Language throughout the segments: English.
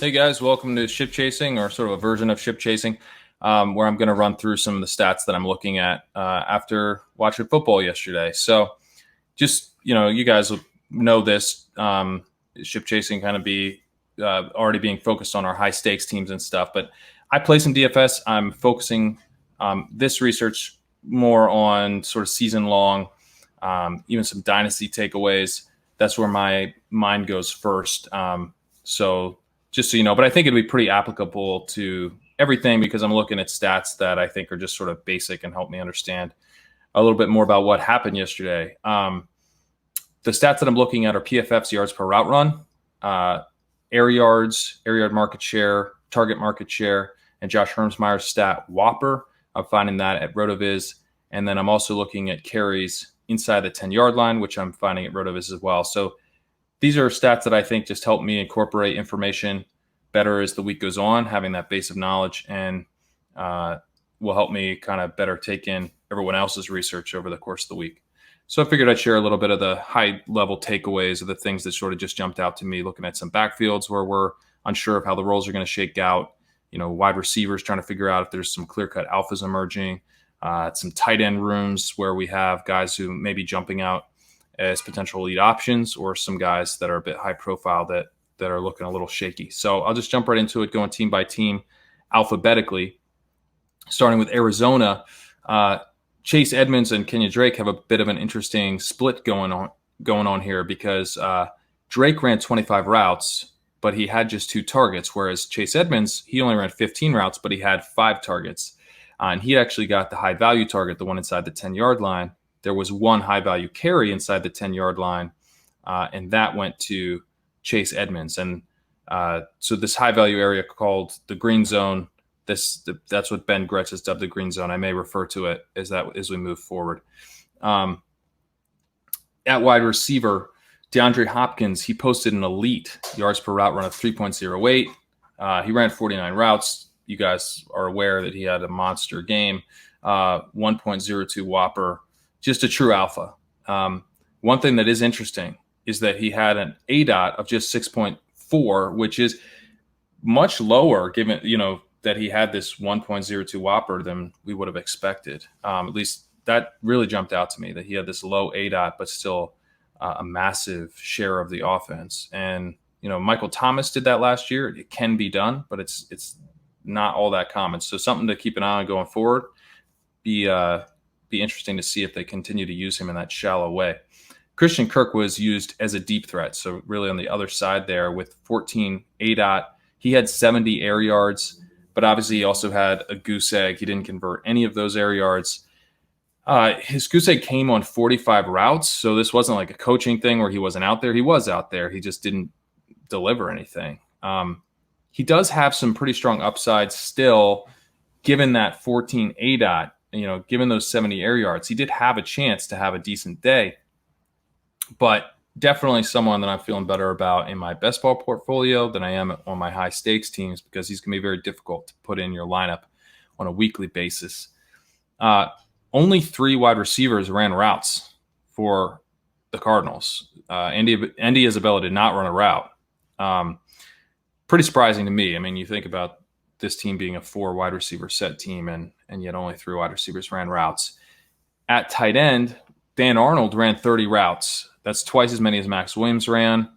Hey guys, welcome to Ship Chasing, or sort of a version of Ship Chasing, where I'm going to run through some of the stats that I'm looking at after watching football yesterday. So, just you guys will know this. Ship Chasing kind of be already being focused on our high stakes teams and stuff. But I play some DFS. I'm focusing this research more on sort of season long, even some dynasty takeaways. That's where my mind goes first. So just so you know, but I think it'd be pretty applicable to everything because I'm looking at stats that I think are just sort of basic and help me understand a little bit more about what happened yesterday. The stats that I'm looking at are PFF's yards per route run, air yards, air yard market share, target market share, and Josh Hermsmeyer's stat Whopper. I'm finding that at RotoViz. And then I'm also looking at carries inside the 10-yard line, which I'm finding at RotoViz as well. So these are stats that I think just help me incorporate information better as the week goes on, having that base of knowledge, and will help me kind of better take in everyone else's research over the course of the week. So I figured I'd share a little bit of the high-level takeaways of the things that sort of just jumped out to me, looking at some backfields where we're unsure of how the roles are going to shake out, wide receivers trying to figure out if there's some clear-cut alphas emerging, some tight end rooms where we have guys who may be jumping out as potential lead options, or some guys that are a bit high profile that are looking a little shaky. So I'll just jump right into it, going team by team alphabetically, starting with Arizona. Chase Edmonds and Kenya Drake have a bit of an interesting split going on here because Drake ran 25 routes, but he had just 2 targets, whereas Chase Edmonds, he only ran 15 routes, but he had 5 targets. And he actually got the high value target, the one inside the 10-yard line. There was one high-value carry inside the 10-yard line, and that went to Chase Edmonds. And so this high-value area called the green zone, that's what Ben Gretsch has dubbed the green zone. I may refer to it as that as we move forward. At wide receiver, Deandre Hopkins, he posted an elite yards per route run of 3.08. He ran 49 routes. You guys are aware that he had a monster game, 1.02 Whopper. Just a true alpha. One thing that is interesting is that he had an ADOT of just 6.4, which is much lower given, that he had this 1.02 Whopper than we would have expected. At least that really jumped out to me, that he had this low ADOT, but still a massive share of the offense. And, Michael Thomas did that last year. It can be done, but it's not all that common. So something to keep an eye on going forward. Be interesting to see if they continue to use him in that shallow way. Christian Kirk was used as a deep threat, so really on the other side there with 14 ADOT. He had 70 air yards, but obviously he also had a goose egg. He didn't convert any of those air yards. His goose egg came on 45 routes, so this wasn't like a coaching thing where he wasn't out there. He was out there. He just didn't deliver anything. He does have some pretty strong upside still, given that 14 ADOT. Given those 70 air yards, he did have a chance to have a decent day, but definitely someone that I'm feeling better about in my best ball portfolio than I am on my high stakes teams, because he's going to be very difficult to put in your lineup on a weekly basis. Only 3 wide receivers ran routes for the Cardinals. Andy Isabella did not run a route. Pretty surprising to me. I mean, you think about this team being a 4 wide receiver set team, and yet only 3 wide receivers ran routes. At tight end, Dan Arnold ran 30 routes. That's twice as many as Max Williams ran,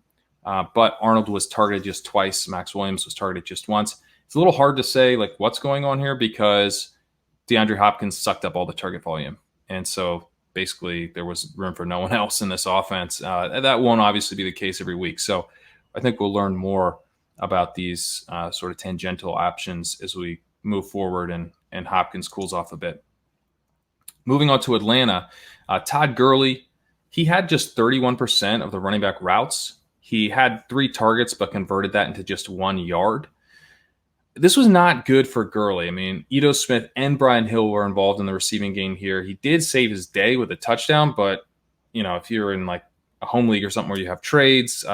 but Arnold was targeted just twice. Max Williams was targeted just once. It's a little hard to say what's going on here, because DeAndre Hopkins sucked up all the target volume. And so basically there was room for no one else in this offense. That won't obviously be the case every week. So I think we'll learn more about these sort of tangential options as we move forward and Hopkins cools off a bit. Moving on to Atlanta, Todd Gurley, he had just 31% of the running back routes. He had 3 targets, but converted that into just 1 yard. This was not good for Gurley. I mean, Ito Smith and Brian Hill were involved in the receiving game here. He did save his day with a touchdown, but, if you're in a home league or something where you have trades,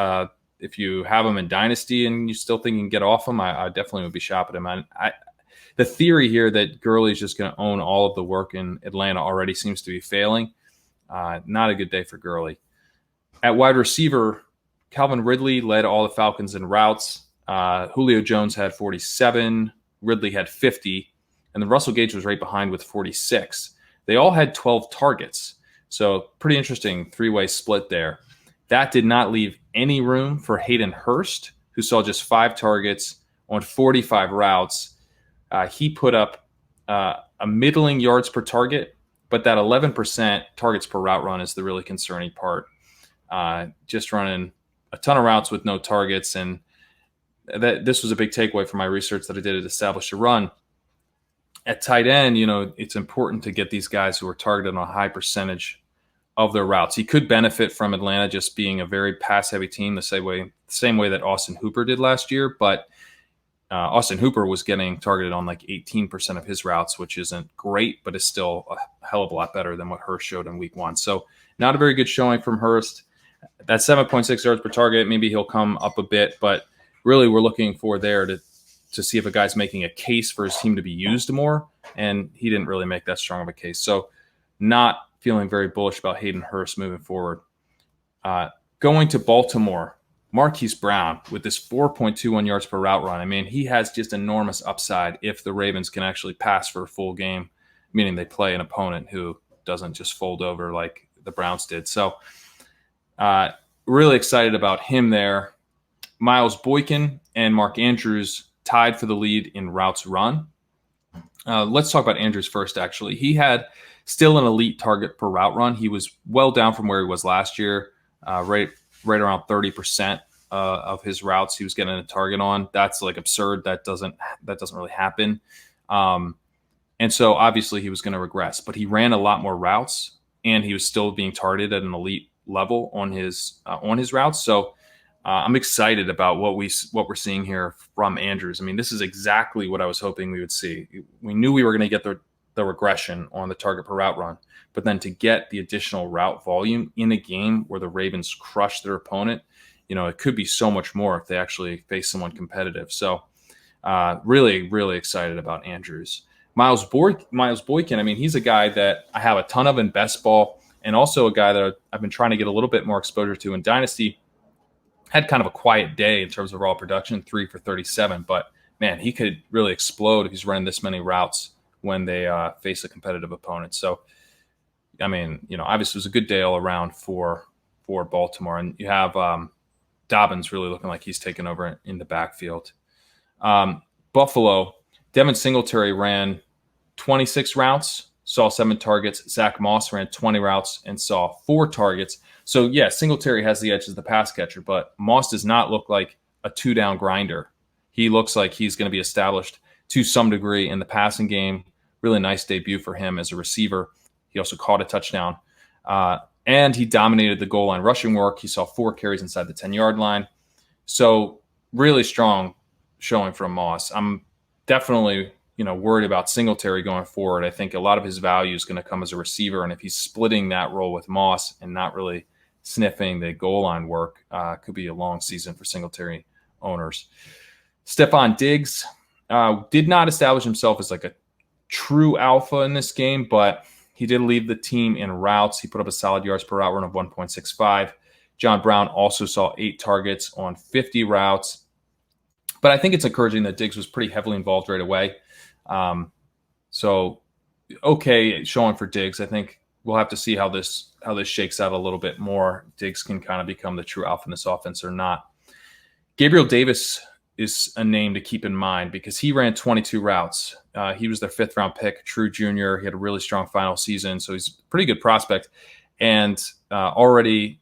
if you have him in Dynasty and you still think you can get off him, I definitely would be shopping him. The theory here that Gurley is just going to own all of the work in Atlanta already seems to be failing. Not a good day for Gurley. At wide receiver, Calvin Ridley led all the Falcons in routes. Julio Jones had 47. Ridley had 50. And then Russell Gage was right behind with 46. They all had 12 targets. So pretty interesting three-way split there. That did not leave any room for Hayden Hurst, who saw just 5 targets on 45 routes. He put up a middling yards per target, but that 11% targets per route run is the really concerning part. Just running a ton of routes with no targets. And this was a big takeaway from my research that I did at Establish a Run. At tight end, it's important to get these guys who are targeted on a high percentage of their routes. He could benefit from Atlanta just being a very pass-heavy team the same way that Austin Hooper did last year, but Austin Hooper was getting targeted on like 18% of his routes, which isn't great, but is still a hell of a lot better than what Hurst showed in week 1. So not a very good showing from Hurst. That 7.6 yards per target, maybe he'll come up a bit, but really we're looking for there to see if a guy's making a case for his team to be used more, and he didn't really make that strong of a case. So not feeling very bullish about Hayden Hurst moving forward. Going to Baltimore, Marquise Brown with this 4.21 yards per route run. I mean, he has just enormous upside if the Ravens can actually pass for a full game, meaning they play an opponent who doesn't just fold over like the Browns did. So really excited about him there. Miles Boykin and Mark Andrews tied for the lead in routes run. Let's talk about Andrews first, actually. He had still an elite target per route run. He was well down from where he was last year, right around 30% of his routes he was getting a target on. That's like absurd. That doesn't really happen. And so obviously he was going to regress, but he ran a lot more routes and he was still being targeted at an elite level on his routes. So I'm excited about what we're seeing here from Andrews. I mean, this is exactly what I was hoping we would see. We knew we were going to get the regression on the target per route run, but then to get the additional route volume in a game where the Ravens crush their opponent, it could be so much more if they actually face someone competitive. So really, really excited about Andrews. Miles Boykin, I mean, he's a guy that I have a ton of in best ball, and also a guy that I've been trying to get a little bit more exposure to in Dynasty. Had kind of a quiet day in terms of raw production, 3 for 37, but man, he could really explode if he's running this many routes when they face a competitive opponent. So, I mean, obviously it was a good day all around for Baltimore, and you have Dobbins really looking like he's taken over in the backfield. Buffalo, Devin Singletary ran 26 routes, saw 7 targets. Zach Moss ran 20 routes and saw 4 targets. So, yeah, Singletary has the edge as the pass catcher, but Moss does not look like a 2-down grinder. He looks like he's going to be established to some degree in the passing game. Really nice debut for him as a receiver. He also caught a touchdown. And he dominated the goal line rushing work. He saw 4 carries inside the 10-yard line. So, really strong showing from Moss. I'm definitely worried about Singletary going forward. I think a lot of his value is going to come as a receiver, and if he's splitting that role with Moss and not really sniffing the goal line work, could be a long season for Singletary owners. Stefan Diggs did not establish himself as like a true alpha in this game, but he did lead the team in routes. He put up a solid yards per route run of 1.65. John Brown also saw 8 targets on 50 routes. But I think it's encouraging that Diggs was pretty heavily involved right away. So, okay, showing for Diggs. I think we'll have to see how this shakes out a little bit more. Diggs can kind of become the true alpha in this offense or not. Gabriel Davis is a name to keep in mind because he ran 22 routes. He was their 5th-round pick, true junior. He had a really strong final season, so he's a pretty good prospect and already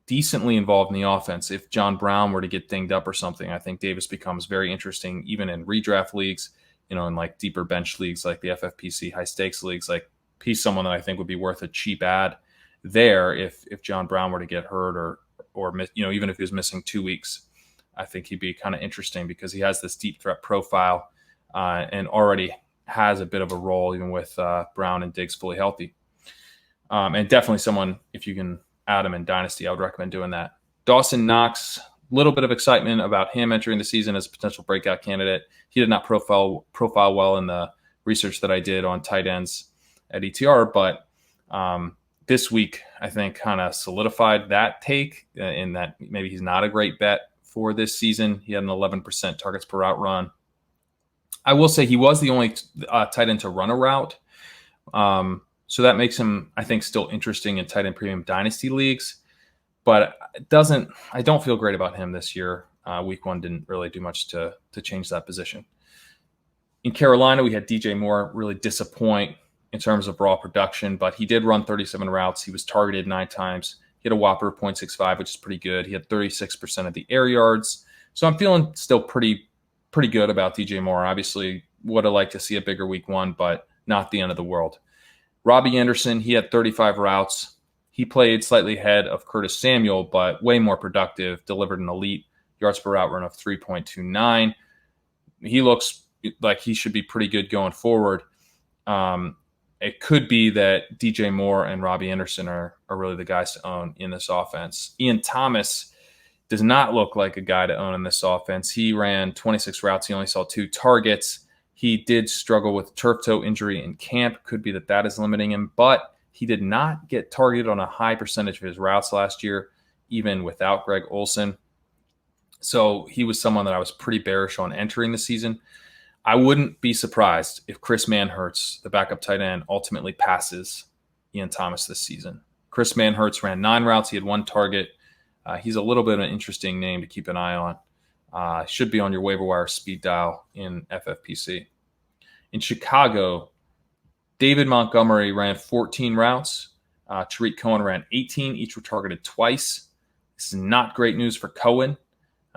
decently involved in the offense. If John Brown were to get dinged up or something, I think Davis becomes very interesting, even in redraft leagues, in like deeper bench leagues like the FFPC high stakes leagues. Like, he's someone that I think would be worth a cheap ad there if John Brown were to get hurt or even if he was missing 2 weeks. I think he'd be kind of interesting because he has this deep threat profile and already has a bit of a role even with Brown and Diggs fully healthy. And definitely someone, if you can add him in Dynasty, I would recommend doing that. Dawson Knox, a little bit of excitement about him entering the season as a potential breakout candidate. He did not profile well in the research that I did on tight ends at ETR, but this week I think kind of solidified that take in that maybe he's not a great bet for this season. He had an 11% targets per route run. I will say he was the only tight end to run a route. So that makes him, I think, still interesting in tight end premium dynasty leagues. But I don't feel great about him this year. Week 1 didn't really do much to change that position. In Carolina, we had DJ Moore really disappoint in terms of raw production, but he did run 37 routes. He was targeted 9 times. He had a whopper of 0.65, which is pretty good. He had 36% of the air yards. So I'm feeling still pretty good about DJ Moore. Obviously, would have liked to see a bigger week 1, but not the end of the world. Robbie Anderson, he had 35 routes. He played slightly ahead of Curtis Samuel, but way more productive, delivered an elite yards per route run of 3.29. He looks like he should be pretty good going forward. It could be that DJ Moore and Robbie Anderson are really the guys to own in this offense. Ian Thomas does not look like a guy to own in this offense. He ran 26 routes. He only saw 2 targets. He did struggle with turf toe injury in camp. Could be that is limiting him, but he did not get targeted on a high percentage of his routes last year, even without Greg Olsen. So he was someone that I was pretty bearish on entering the season. I wouldn't be surprised if Chris Manhertz, the backup tight end, ultimately passes Ian Thomas this season. Chris Manhertz ran 9 routes. He had 1 target. He's a little bit of an interesting name to keep an eye on. Should be on your waiver wire speed dial in FFPC. In Chicago, David Montgomery ran 14 routes. Tariq Cohen ran 18. Each were targeted twice. This is not great news for Cohen.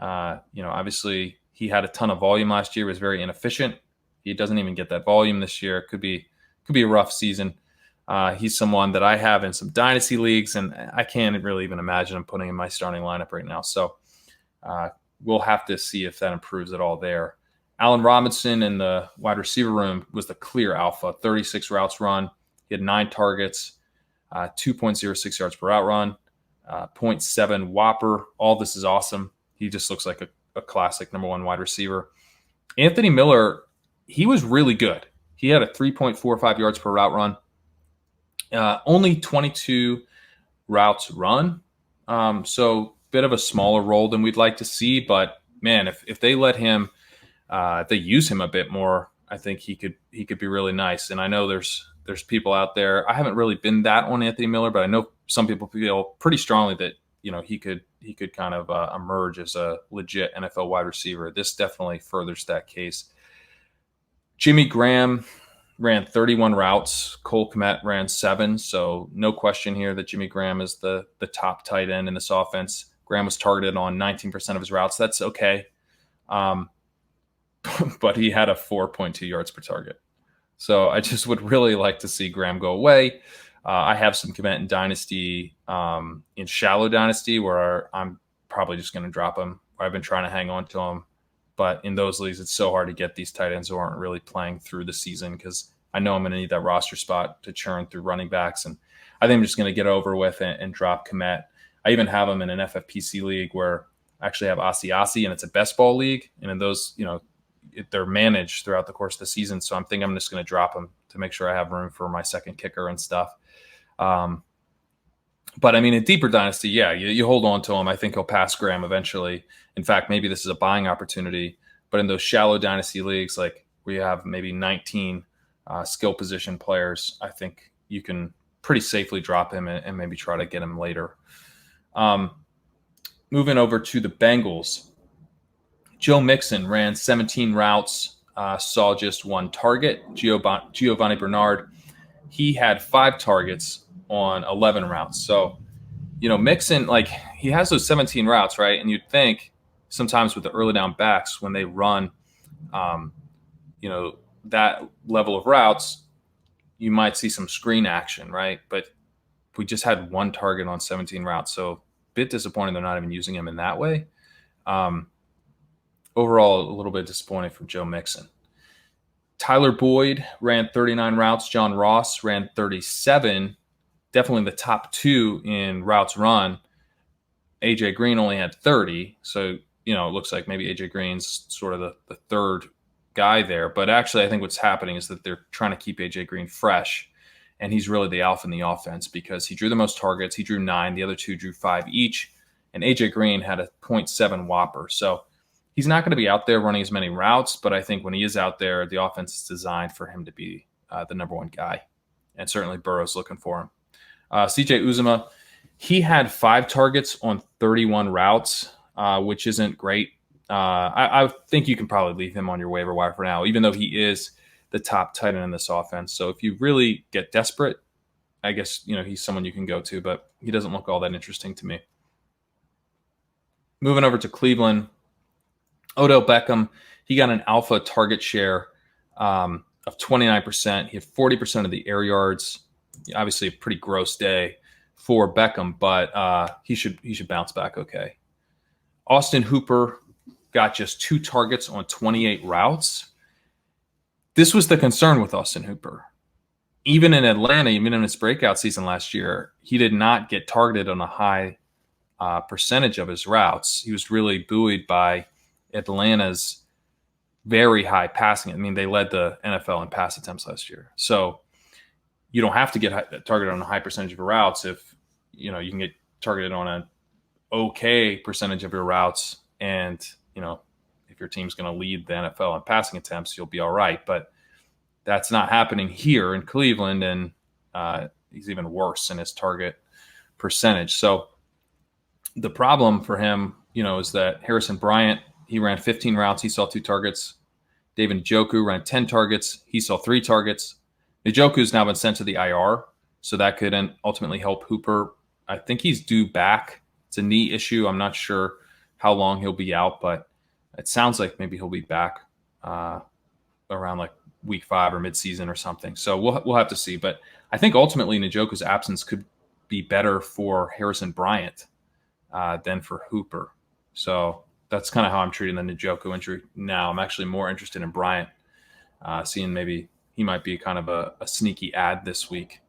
Obviously he had a ton of volume last year, was very inefficient. He doesn't even get that volume this year. It could be a rough season. He's someone that I have in some dynasty leagues, and I can't really even imagine him putting in my starting lineup right now. So we'll have to see if that improves at all there. Allen Robinson in the wide receiver room was the clear alpha. 36 routes run. He had 9 targets, 2.06 yards per route run, 0.7 whopper. All this is awesome. He just looks like a classic number 1 wide receiver. Anthony Miller, he was really good. He had a 3.45 yards per route run. Only 22 routes run. So bit of a smaller role than we'd like to see. But, man, if they let him if they use him a bit more, I think he could be really nice. And I know there's people out there. I haven't really been that on Anthony Miller, but I know some people feel pretty strongly that he could kind of emerge as a legit NFL wide receiver. This definitely furthers that case. Jimmy Graham ran 31 routes. Cole Kmet ran 7. So no question here that Jimmy Graham is the top tight end in this offense. Graham was targeted on 19% of his routes. That's okay. But he had a 4.2 yards per target. So I just would really like to see Graham go away. I have some Kmet in Dynasty, in Shallow Dynasty, where I'm probably just going to drop him. I've been trying to hang on to him. But in those leagues, it's so hard to get these tight ends who aren't really playing through the season, because I know I'm going to need that roster spot to churn through running backs. And I think I'm just going to get over with and drop Kmet. I even have him in an FFPC league where I actually have Asi, and it's a best ball league. And in those, they're managed throughout the course of the season. So I'm just going to drop him to make sure I have room for my second kicker and stuff. But I mean, in deeper dynasty, yeah, you hold on to him. I think he'll pass Graham eventually. In fact, maybe this is a buying opportunity. But in those shallow dynasty leagues, like where you have maybe 19 skill position players, I think you can pretty safely drop him and maybe try to get him later. Moving over to the Bengals, Joe Mixon ran 17 routes, saw just 1 target. Giovanni Bernard, he had 5 targets on 11 routes. So, Mixon, he has those 17 routes, right? And you'd think sometimes with the early down backs, when they run, that level of routes, you might see some screen action, right? But we just had 1 target on 17 routes. So a bit disappointing they're not even using him in that way. Overall, a little bit disappointing from Joe Mixon. Tyler Boyd ran 39 routes. John Ross ran 37. Definitely the top 2 in routes run. AJ Green only had 30. So, it looks like maybe AJ Green's sort of the third guy there. But actually, I think what's happening is that they're trying to keep AJ Green fresh. And he's really the alpha in the offense because he drew the most targets. He drew 9. The other 2 drew 5 each. and AJ Green had a .7 whopper. So he's not going to be out there running as many routes, but I think when he is out there, the offense is designed for him to be the number one guy. And certainly Burrow's looking for him. CJ Uzuma, he had 5 targets on 31 routes, which isn't great. I think you can probably leave him on your waiver wire for now, even though he is the top tight end in this offense. So if you really get desperate, I guess he's someone you can go to, but he doesn't look all that interesting to me. Moving over to Cleveland, Odell Beckham, he got an alpha target share of 29%. He had 40% of the air yards. Obviously, a pretty gross day for Beckham, but he should bounce back okay. Austin Hooper got just 2 targets on 28 routes. This was the concern with Austin Hooper. Even in Atlanta, even in his breakout season last year, he did not get targeted on a high percentage of his routes. He was really buoyed by Atlanta's very high passing. I mean, they led the NFL in pass attempts last year. So you don't have to get targeted on a high percentage of your routes if you can get targeted on an okay percentage of your routes, and if your team's going to lead the NFL in passing attempts, you'll be all right. But that's not happening here in Cleveland, and he's even worse in his target percentage. So the problem for him, is that Harrison Bryant, he ran 15 routes, he saw 2 targets. David Njoku ran 10 targets, he saw 3 targets. Njoku's now been sent to the IR, so that could ultimately help Hooper. I think he's due back. It's a knee issue. I'm not sure how long he'll be out, but it sounds like maybe he'll be back around like week 5 or midseason or something. So we'll have to see. But I think ultimately Njoku's absence could be better for Harrison Bryant than for Hooper. So that's kind of how I'm treating the Njoku injury now. I'm actually more interested in Bryant, seeing maybe he might be kind of a sneaky ad this week.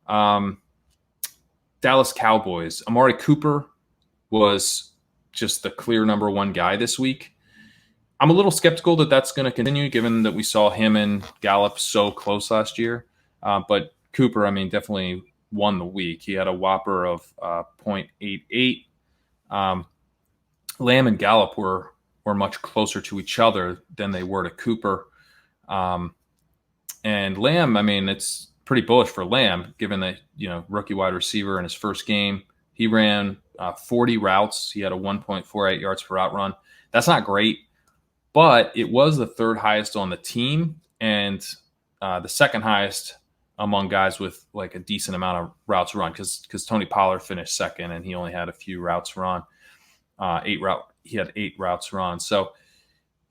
Dallas Cowboys. Amari Cooper was just the clear number 1 guy this week. I'm a little skeptical that that's going to continue, given that we saw him and Gallup so close last year. But Cooper, definitely won the week. He had a whopper of 0.88. Lamb and Gallup were much closer to each other than they were to Cooper. And Lamb, it's pretty bullish for Lamb, given that, rookie wide receiver in his first game. He ran 40 routes. He had a 1.48 yards per route run. That's not great, but it was the 3rd highest on the team and the 2nd highest among guys with like a decent amount of routes run, because Tony Pollard finished 2nd and he only had a few routes run. He had 8 routes run. So,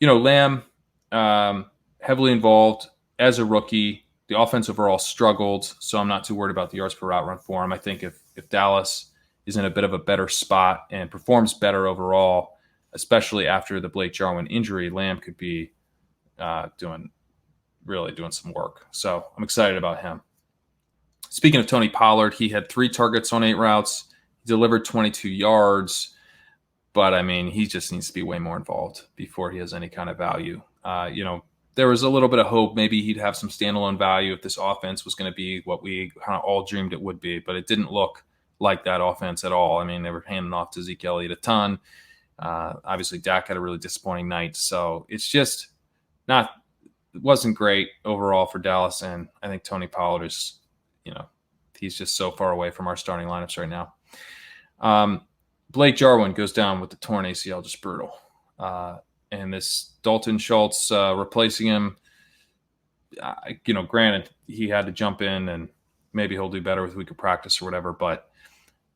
Lamb heavily involved as a rookie. The offense overall struggled, so I'm not too worried about the yards per route run for him. I think if Dallas is in a bit of a better spot and performs better overall, especially after the Blake Jarwin injury, Lamb could be doing some work. So I'm excited about him. Speaking of Tony Pollard, he had 3 targets on 8 routes. He delivered 22 yards, but he just needs to be way more involved before he has any kind of value. There was a little bit of hope maybe he'd have some standalone value if this offense was going to be what we kind of all dreamed it would be, but it didn't look like that offense at all. They were handing off to Zeke Elliott a ton. Obviously, Dak had a really disappointing night, so it's just it wasn't great overall for Dallas, and I think Tony Pollard is, he's just so far away from our starting lineups right now. Blake Jarwin goes down with the torn ACL, just brutal. And this Dalton Schultz replacing him, granted, he had to jump in and maybe he'll do better with week of practice or whatever, but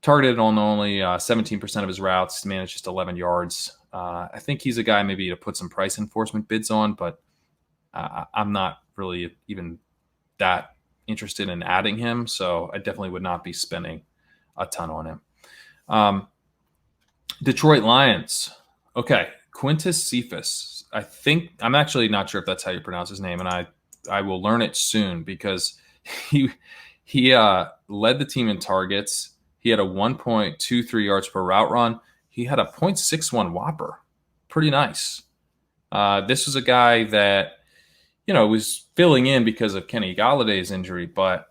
targeted on only 17% of his routes, managed just 11 yards. I think he's a guy maybe to put some price enforcement bids on, but I'm not really even that interested in adding him, so I definitely would not be spending a ton on him. Detroit Lions. Okay, Quintus Cephas. I'm actually not sure if that's how you pronounce his name, and I will learn it soon, because he led the team in targets. He had a 1.23 yards per route run. He had a 0.61 whopper. Pretty nice. This was a guy that, was filling in because of Kenny Galladay's injury, but,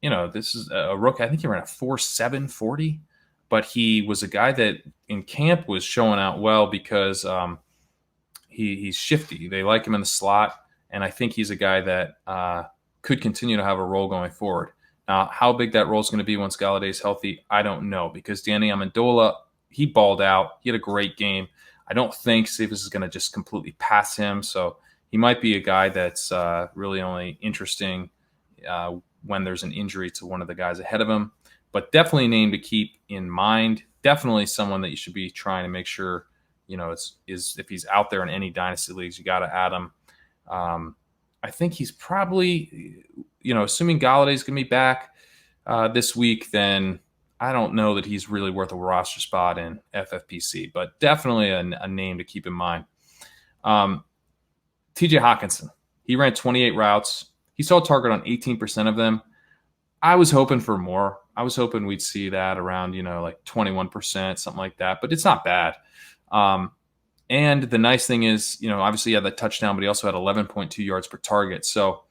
this is a rookie. I think he ran a 4.7 40. but he was a guy that in camp was showing out well because he's shifty. They like him in the slot, and I think he's a guy that could continue to have a role going forward. Now, how big that role is going to be once Galladay's healthy, I don't know, because Danny Amendola, he balled out. He had a great game. I don't think Cephas is going to just completely pass him, so he might be a guy that's really only interesting when there's an injury to one of the guys ahead of him. But definitely a name to keep in mind. Definitely someone that you should be trying to make sure, is if he's out there in any dynasty leagues, you got to add him. I think he's probably, assuming Galladay's going to be back this week, then I don't know that he's really worth a roster spot in FFPC, but definitely a name to keep in mind. TJ Hawkinson, he ran 28 routes. He saw a target on 18% of them. I was hoping for more. I was hoping we'd see that around, like 21%, something like that, but it's not bad. And the nice thing is, obviously he had that touchdown, but he also had 11.2 yards per target. So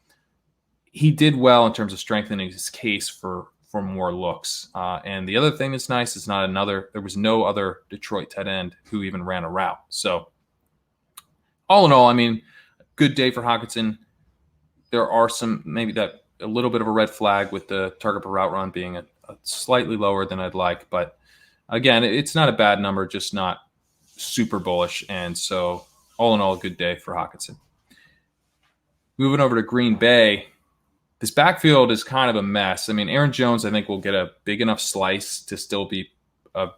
he did well in terms of strengthening his case for more looks. And the other thing that's nice is there was no other Detroit tight end who even ran a route. So all in all, good day for Hawkinson. There are maybe a little bit of a red flag with the target per route run being a slightly lower than I'd like. But again, it's not a bad number, just not super bullish. And so all in all, a good day for Hawkinson. Moving over to Green Bay, this backfield is kind of a mess. Aaron Jones, I think, will get a big enough slice to still be a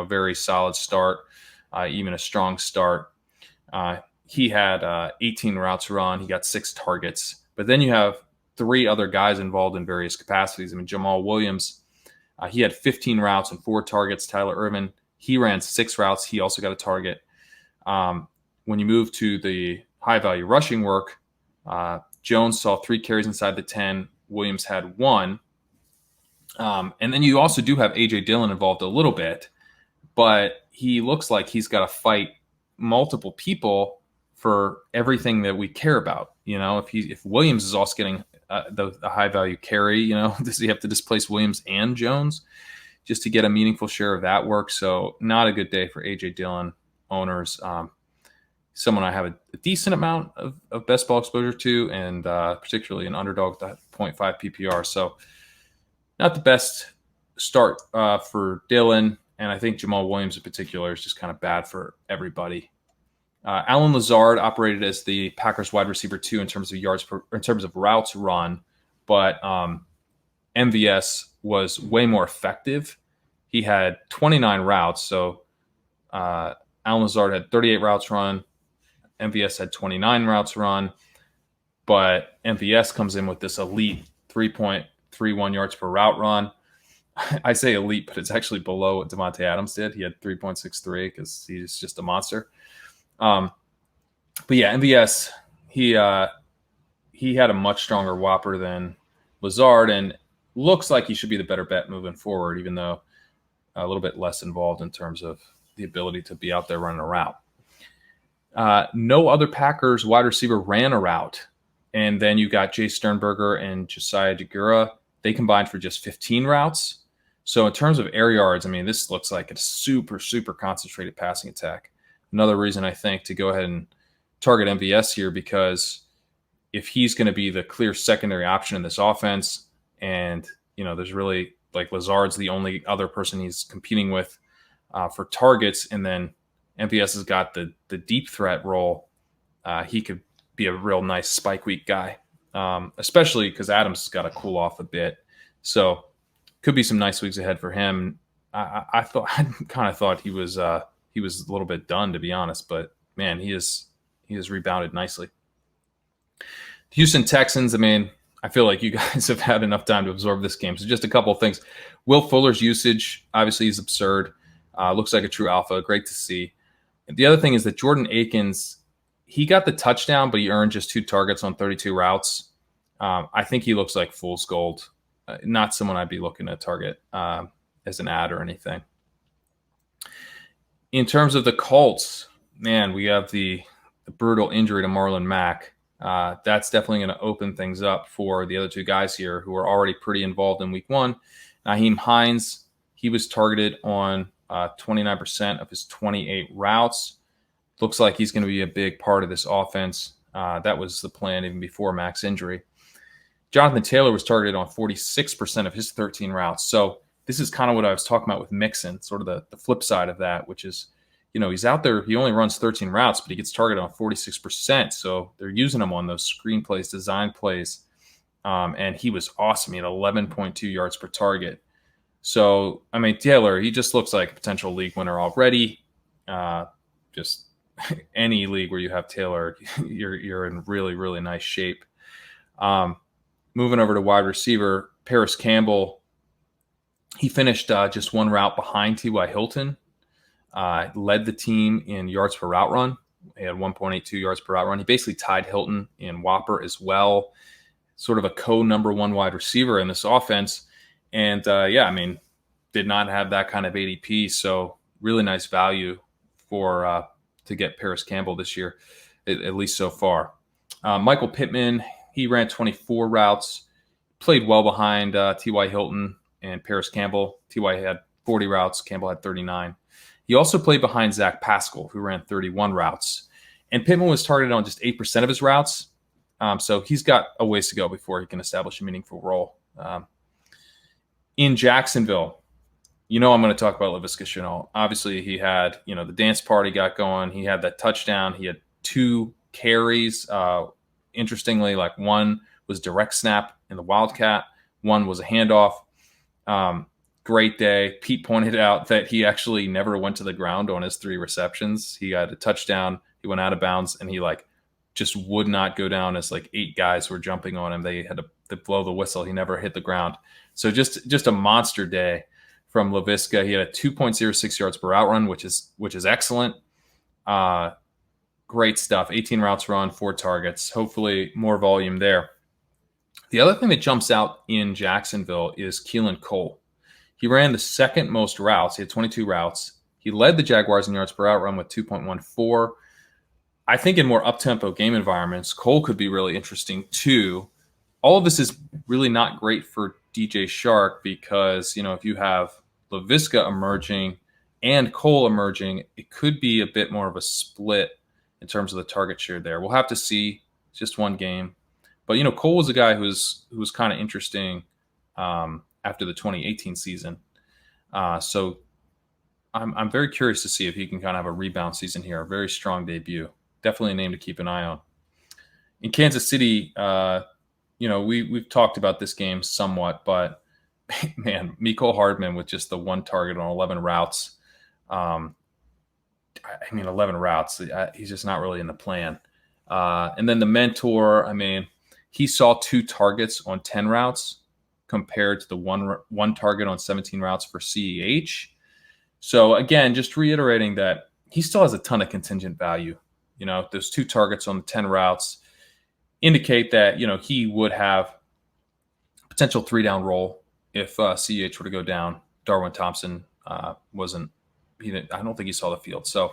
very solid start, even a strong start. He had 18 routes run. He got 6 targets. But then you have 3 other guys involved in various capacities. Jamal Williams, he had 15 routes and 4 targets. Tyler Ervin, he ran 6 routes. He also got a target. When you move to the high-value rushing work, Jones saw 3 carries inside the 10. Williams had 1. And then you also do have A.J. Dillon involved a little bit, but he looks like he's got to fight multiple people for everything that we care about. If Williams is also getting the high-value carry, does he have to displace Williams and Jones just to get a meaningful share of that work? So not a good day for A.J. Dillon owners. Someone I have a decent amount of best ball exposure to, and particularly an underdog at 0.5 PPR. So not the best start for Dillon, and I think Jamal Williams in particular is just kind of bad for everybody. Alan Lazard operated as the Packers wide receiver 2 in terms of routes run, but MVS was way more effective. He had 29 routes, so Alan Lazard had 38 routes run. MVS had 29 routes run, but MVS comes in with this elite 3.31 yards per route run. I say elite, but it's actually below what Devontae Adams did. He had 3.63 because he's just a monster. But yeah, MVS, he had a much stronger whopper than Lazard, and looks like he should be the better bet moving forward, even though a little bit less involved in terms of the ability to be out there running a route. No other Packers wide receiver ran a route. And then you got Jay Sternberger and Josiah Deguara. They combined for just 15 routes. So in terms of air yards, this looks like a super, super concentrated passing attack. Another reason I think to go ahead and target MVS here, because if he's going to be the clear secondary option in this offense, and there's really, like, Lazard's the only other person he's competing with for targets, and then MVS has got the deep threat role, he could be a real nice spike week guy, especially because Adams has got to cool off a bit. So could be some nice weeks ahead for him. I kind of thought he was a little bit done, to be honest, but man, he has rebounded nicely. The Houston Texans, I feel like you guys have had enough time to absorb this game. So just a couple of things. Will Fuller's usage, obviously, is absurd. Looks like a true alpha. Great to see. And the other thing is that Jordan Aikens, he got the touchdown, but he earned just 2 targets on 32 routes. I think he looks like fool's gold. Not someone I'd be looking to target as an ad or anything. In terms of the Colts, man, we have the brutal injury to Marlon Mack. That's definitely going to open things up for the other 2 guys here who are already pretty involved in week 1. Nyheim Hines, He was targeted on 29% of his 28 routes. Looks like he's going to be a big part of this offense. That was the plan even before Mac's injury. Jonathan Taylor was targeted on 46% of his 13 routes. So this is kind of what I was talking about with Mixon, sort of the flip side of that, which is, he's out there. He only runs 13 routes, but he gets targeted on 46%. So they're using him on those screen plays, design plays. And he was awesome. He had 11.2 yards per target. So, Taylor, he just looks like a potential league winner already. Just any league where you have Taylor, you're in really, really nice shape. Moving over to wide receiver, Paris Campbell, he finished just one route behind T.Y. Hilton, led the team in yards per route run. He had 1.82 yards per route run. He basically tied Hilton in Whopper as well, sort of a co-number one wide receiver in this offense. And, did not have that kind of ADP, so really nice value to get Paris Campbell this year, at least so far. Michael Pittman, he ran 24 routes, played well behind T.Y. Hilton and Paris Campbell. T.Y. had 40 routes, Campbell had 39. He also played behind Zach Pascal, who ran 31 routes. And Pittman was targeted on just 8% of his routes, so he's got a ways to go before he can establish a meaningful role. In Jacksonville, I'm going to talk about Libisco Chanel. Obviously, he had, the dance party got going. He had that touchdown. He had 2 carries. Interestingly, one was direct snap in the Wildcat. One was a handoff. Great day. Pete pointed out that he actually never went to the ground on his 3 receptions. He had a touchdown. He went out of bounds, and he just would not go down as 8 guys were jumping on him. They had to blow the whistle. He never hit the ground. So just a monster day from Libisco. He had a 2.06 yards per route run, which is excellent. Great stuff. 18 routes run, 4 targets. Hopefully more volume there. The other thing that jumps out in Jacksonville is Keelan Cole. He ran the second most routes. He had 22 routes. He led the Jaguars in yards per route run with 2.14. I think in more up-tempo game environments, Cole could be really interesting too. All of this is really not great for DJ Chark because, if you have Libisco emerging and Cole emerging, it could be a bit more of a split in terms of the target share there. We'll have to see. It's just one game. But, Cole was a guy who was kind of interesting after the 2018 season. So I'm very curious to see if he can kind of have a rebound season here. A very strong debut. Definitely a name to keep an eye on. In Kansas City, we've talked about this game somewhat, but man, Miko Hardman with just the 1 target on 11 routes. 11 routes. He's just not really in the plan. And then the mentor, he saw 2 targets on 10 routes compared to the one target on 17 routes for CEH. So again, just reiterating that he still has a ton of contingent value. Those 2 targets on the 10 routes indicate that, he would have potential 3-down role if CEH were to go down. Darwin Thompson I don't think he saw the field. So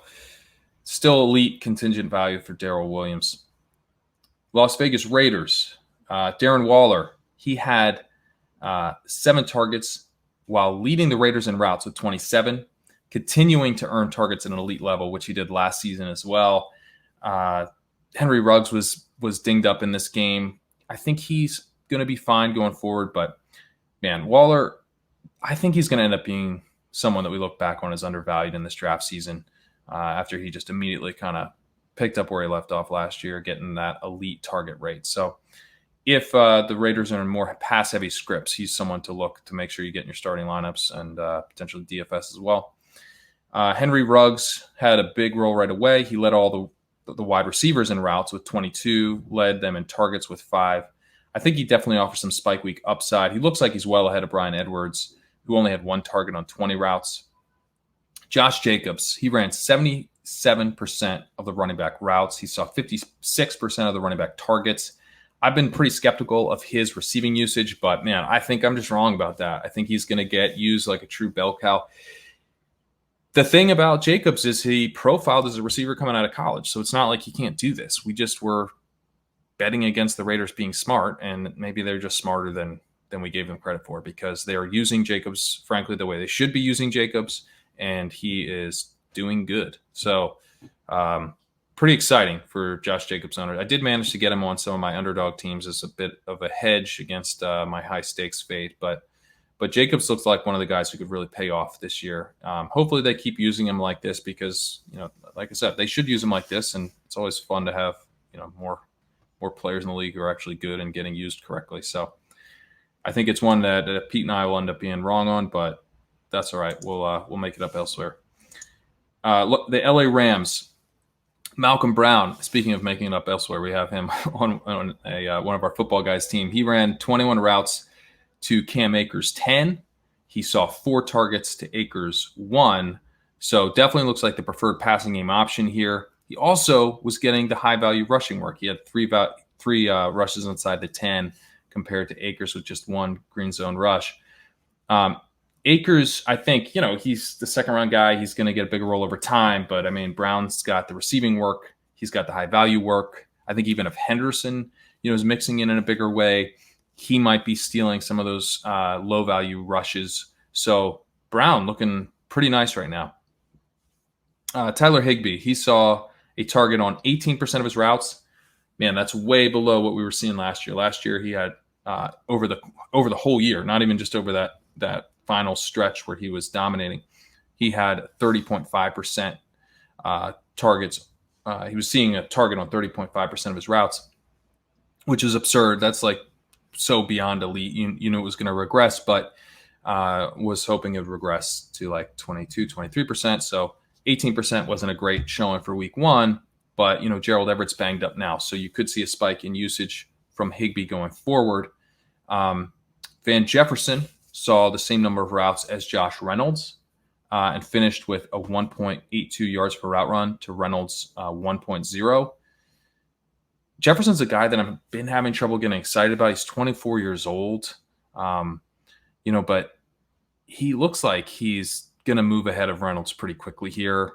still elite contingent value for Darrell Williams. Las Vegas Raiders, Darren Waller, he had 7 targets while leading the Raiders in routes with 27, continuing to earn targets at an elite level, which he did last season as well. Henry Ruggs was dinged up in this game. I think he's going to be fine going forward, but man, Waller, I think he's going to end up being someone that we look back on as undervalued in this draft season after he just immediately kind of picked up where he left off last year, getting that elite target rate. So if the Raiders are in more pass-heavy scripts, he's someone to look to make sure you get in your starting lineups and potentially DFS as well. Henry Ruggs had a big role right away. He led all the wide receivers in routes with 22, led them in targets with 5. I think he definitely offers some spike week upside. He looks like he's well ahead of Bryan Edwards, who only had 1 target on 20 routes. Josh Jacobs, he ran 77% of the running back routes. He saw 56% of the running back targets. I've been pretty skeptical of his receiving usage, but man, I think I'm just wrong about that. I think he's going to get used like a true bell cow. The thing about Jacobs is he profiled as a receiver coming out of college, so it's not like he can't do this. We just were betting against the Raiders being smart, and maybe they're just smarter than than we gave them credit for, because they are using Jacobs, frankly, the way they should be using Jacobs, and he is doing good. So pretty exciting for Josh Jacobs owners. I did manage to get him on some of my underdog teams as a bit of a hedge against my high stakes fade, but Jacobs looks like one of the guys who could really pay off this year. Hopefully they keep using him like this, because, like I said, they should use him like this, and it's always fun to have, more players in the league who are actually good and getting used correctly. So I think it's one that Pete and I will end up being wrong on, but that's all right. We'll make it up elsewhere. Look, the LA Rams, Malcolm Brown. Speaking of making it up elsewhere, we have him on one of our football guys' team. He ran 21 routes to Cam Akers 10. He saw 4 targets to Akers 1. So definitely looks like the preferred passing game option here. He also was getting the high value rushing work. He had three rushes inside the 10 compared to Akers with just 1 green zone rush. Akers, I think, he's the second round guy. He's going to get a bigger role over time. But, I mean, Brown's got the receiving work. He's got the high value work. I think even if Henderson, is mixing in a bigger way, he might be stealing some of those low value rushes. So Brown looking pretty nice right now. Tyler Higby, he saw a target on 18% of his routes. Man, that's way below what we were seeing last year. Last year he had over the whole year, not even just over that final stretch where he was dominating, he had 30.5% targets. He was seeing a target on 30.5% of his routes, which is absurd. That's like so beyond elite. You knew it was going to regress, but was hoping it would regress to like 22, 23%. So 18% wasn't a great showing for week 1, but Gerald Everett's banged up now. So you could see a spike in usage from Higby going forward. Van Jefferson saw the same number of routes as Josh Reynolds and finished with a 1.82 yards per route run to Reynolds 1.0. Jefferson's a guy that I've been having trouble getting excited about. He's 24 years old, but he looks like he's going to move ahead of Reynolds pretty quickly here.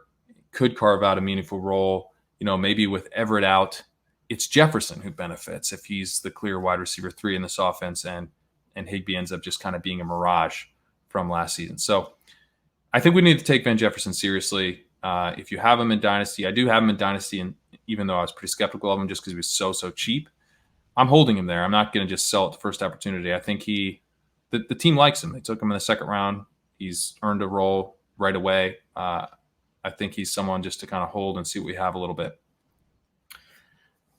Could carve out a meaningful role. Maybe with Everett out, it's Jefferson who benefits if he's the clear wide receiver 3 in this offense, and Higby ends up just kind of being a mirage from last season. So I think we need to take Van Jefferson seriously. If you have him in Dynasty, I do have him in Dynasty, and even though I was pretty skeptical of him just because he was so cheap, I'm holding him there. I'm not going to just sell at the first opportunity. I think the team likes him. They took him in the second round. He's earned a role right away. I think he's someone just to kind of hold and see what we have a little bit.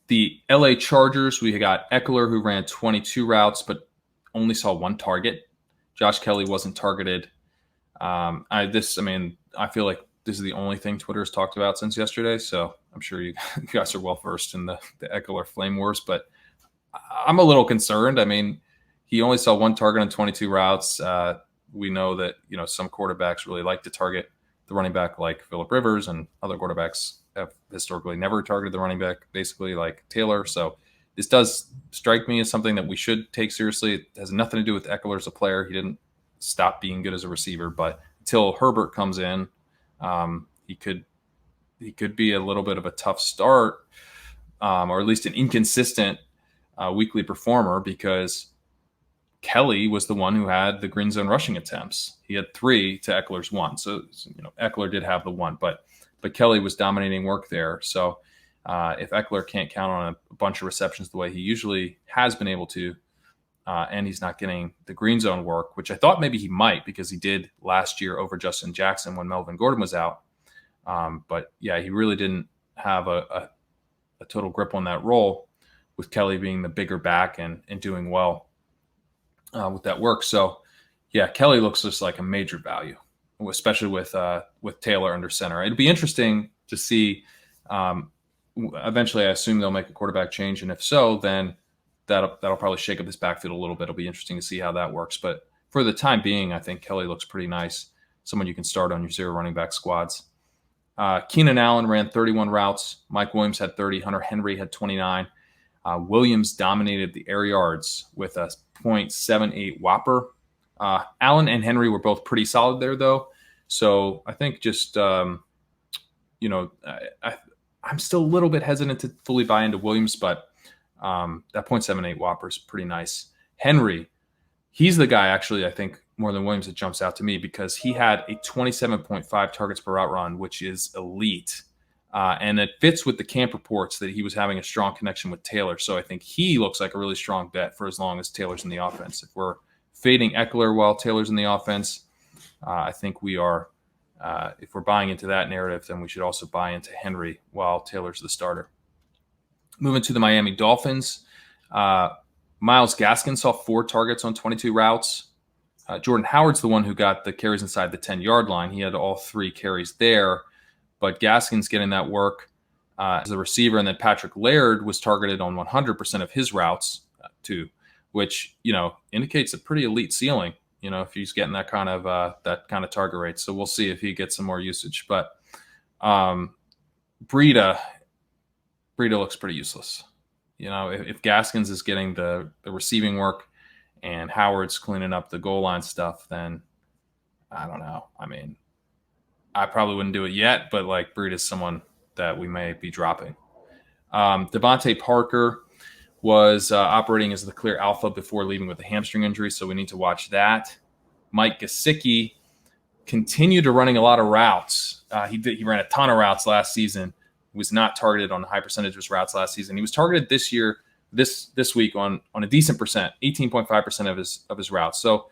The LA Chargers, we got Eckler, who ran 22 routes, but only saw 1 target. Josh Kelly wasn't targeted. I feel like this is the only thing Twitter has talked about since yesterday, so I'm sure you guys are well versed in the Eckler flame wars, but I'm a little concerned. I mean, he only saw 1 target on 22 routes. We know that some quarterbacks really like to target the running back, like Phillip Rivers, and other quarterbacks have historically never targeted the running back, basically like Taylor. So this does strike me as something that we should take seriously. It has nothing to do with Eckler as a player. He didn't stop being good as a receiver, but until Herbert comes in, he could be a little bit of a tough start, or at least an inconsistent weekly performer, because Kelly was the one who had the green zone rushing attempts. He had 3 to Eckler's 1. So Eckler did have the 1, but Kelly was dominating work there. So if Eckler can't count on a bunch of receptions the way he usually has been able to, and he's not getting the green zone work, which I thought maybe he might, because he did last year over Justin Jackson when Melvin Gordon was out. But yeah, he really didn't have a total grip on that role, with Kelly being the bigger back and doing well with that work. So yeah, Kelly looks just like a major value, especially with Taylor under center. It'd be interesting to see. Eventually, I assume they'll make a quarterback change, and if so, then that'll probably shake up this backfield a little bit. It'll be interesting to see how that works. But for the time being, I think Kelly looks pretty nice. Someone you can start on your 0 running back squads. Keenan Allen ran 31 routes. Mike Williams had 30. Hunter Henry had 29. Williams dominated the air yards with a .78 Whopper. Allen and Henry were both pretty solid there, though. So I think just, I'm still a little bit hesitant to fully buy into Williams, but that .78 Whopper is pretty nice. Henry, He's the guy, actually, I think, more than Williams, that jumps out to me because he had a 27.5 targets per route run, which is elite. And it fits with the camp reports that he was having a strong connection with Taylor. So I think he looks like a really strong bet for as long as Taylor's in the offense. If we're fading Eckler while Taylor's in the offense, I think we are. If we're buying into that narrative, then we should also buy into Henry while Taylor's the starter. Moving to the Miami Dolphins, Myles Gaskin saw 4 targets on 22 routes. Jordan Howard's the one who got the carries inside the 10-yard line. He had all 3 carries there, but Gaskin's getting that work as a receiver. And then Patrick Laird was targeted on 100% of his routes too, which, indicates a pretty elite ceiling, if he's getting that kind of target rate. So we'll see if he gets some more usage. But Breida looks pretty useless. If Gaskins is getting the receiving work and Howard's cleaning up the goal line stuff, then I don't know. I mean, I probably wouldn't do it yet, but Breida is someone that we may be dropping. Devontae Parker was operating as the clear alpha before leaving with a hamstring injury, so we need to watch that. Mike Gesicki continued to running a lot of routes. He ran a ton of routes last season. He was not targeted on a high percentage of his routes last season. He was targeted this year, this week on a decent percent, 18.5% of his routes. So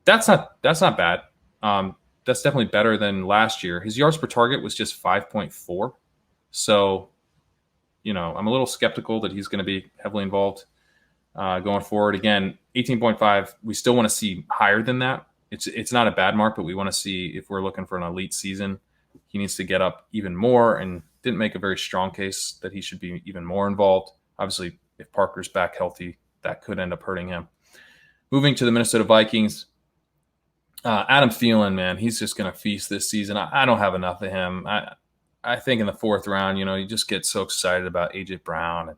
that's not bad. That's definitely better than last year. His yards per target was just 5.4. So, I'm a little skeptical that he's going to be heavily involved going forward. Again, 18.5, we still want to see higher than that. It's not a bad mark, but we want to see if we're looking for an elite season. He needs to get up even more, and didn't make a very strong case that he should be even more involved. Obviously, if Parker's back healthy, that could end up hurting him. Moving to the Minnesota Vikings, Adam Thielen, man, he's just going to feast this season. I don't have enough of him. I think in the 4th round, you just get so excited about A.J. Brown and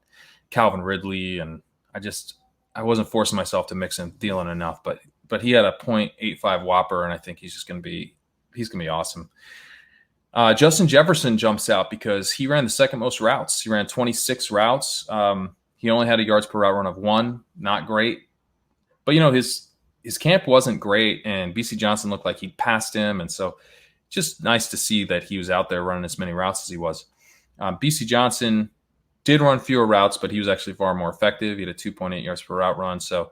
Calvin Ridley, and I wasn't forcing myself to mix in Thielen enough, but he had a .85 whopper, and I think he's going to be awesome. Justin Jefferson jumps out because he ran the second most routes. He ran 26 routes. He only had a yards per route run of 1, not great. But his camp wasn't great, and BC Johnson looked like he'd passed him, and so just nice to see that he was out there running as many routes as he was. BC Johnson did run fewer routes, but he was actually far more effective. He had a 2.8 yards per route run, so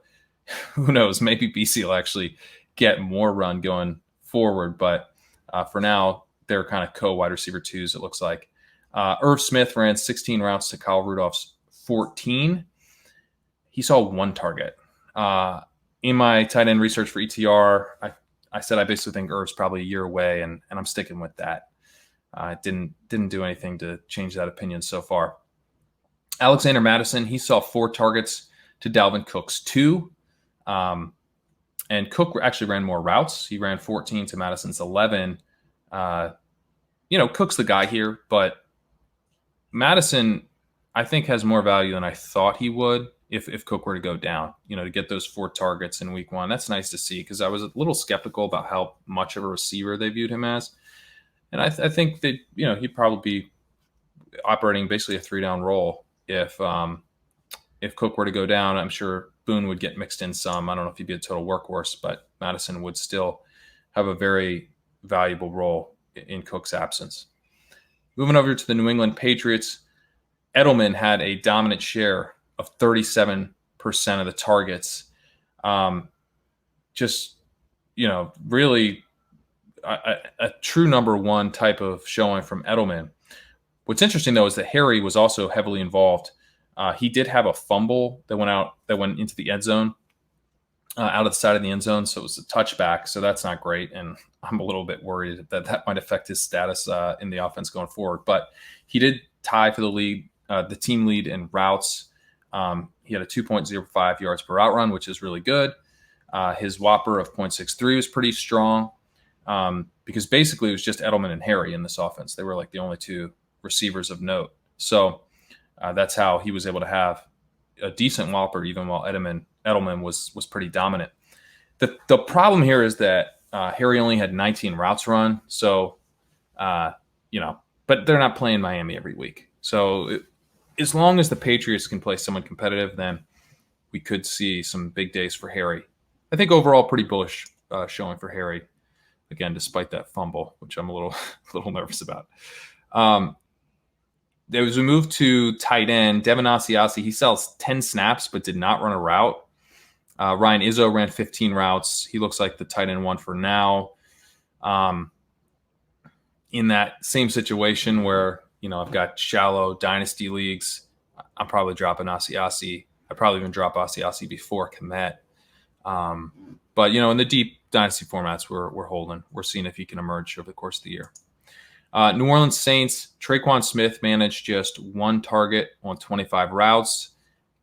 who knows? Maybe BC will actually get more run going forward, but for now, they're kind of co-wide receiver 2s, it looks like. Irv Smith ran 16 routes to Kyle Rudolph's 14. He saw 1 target. In my tight end research for ETR, I said I basically think Irv's probably a year away, and I'm sticking with that. Didn't do anything to change that opinion so far. Alexander Mattison, he saw 4 targets to Dalvin Cook's 2. And Cook actually ran more routes. He ran 14 to Madison's 11. Cook's the guy here, but Mattison, I think, has more value than I thought he would if Cook were to go down, to get those 4 targets in week 1. That's nice to see because I was a little skeptical about how much of a receiver they viewed him as. And I think that, he'd probably be operating basically a 3-down role if Cook were to go down. I'm sure Boone would get mixed in some. I don't know if he'd be a total workhorse, but Mattison would still have a very valuable role in Cook's absence. Moving over to the New England Patriots, Edelman had a dominant share of 37% of the targets. Really a true number 1 type of showing from Edelman. What's interesting, though, is that Harry was also heavily involved. He did have a fumble that went into the end zone, out of the side of the end zone, so it was a touchback, so that's not great, and I'm a little bit worried that might affect his status in the offense going forward. But he did tie for the team lead in routes. He had a 2.05 yards per route run, which is really good. His whopper of 0.63 was pretty strong because basically it was just Edelman and Harry in this offense. They were the only 2 receivers of note. So that's how he was able to have a decent whopper, even while Edelman was pretty dominant. The problem here is that Harry only had 19 routes run. So, but they're not playing Miami every week. So as long as the Patriots can play someone competitive, then we could see some big days for Harry. I think overall pretty bullish showing for Harry. Again, despite that fumble, which I'm a little nervous about. There was a move to tight end. Devin Asiasi, he sells 10 snaps but did not run a route. Ryan Izzo ran 15 routes. He looks like the tight end one for now. In that same situation where, I've got shallow dynasty leagues, I'm probably dropping Asiasi. I'd probably even drop Asiasi before Kmet. But, in the deep dynasty formats, we're holding. We're seeing if he can emerge over the course of the year. New Orleans Saints, Traquan Smith managed just one target on 25 routes.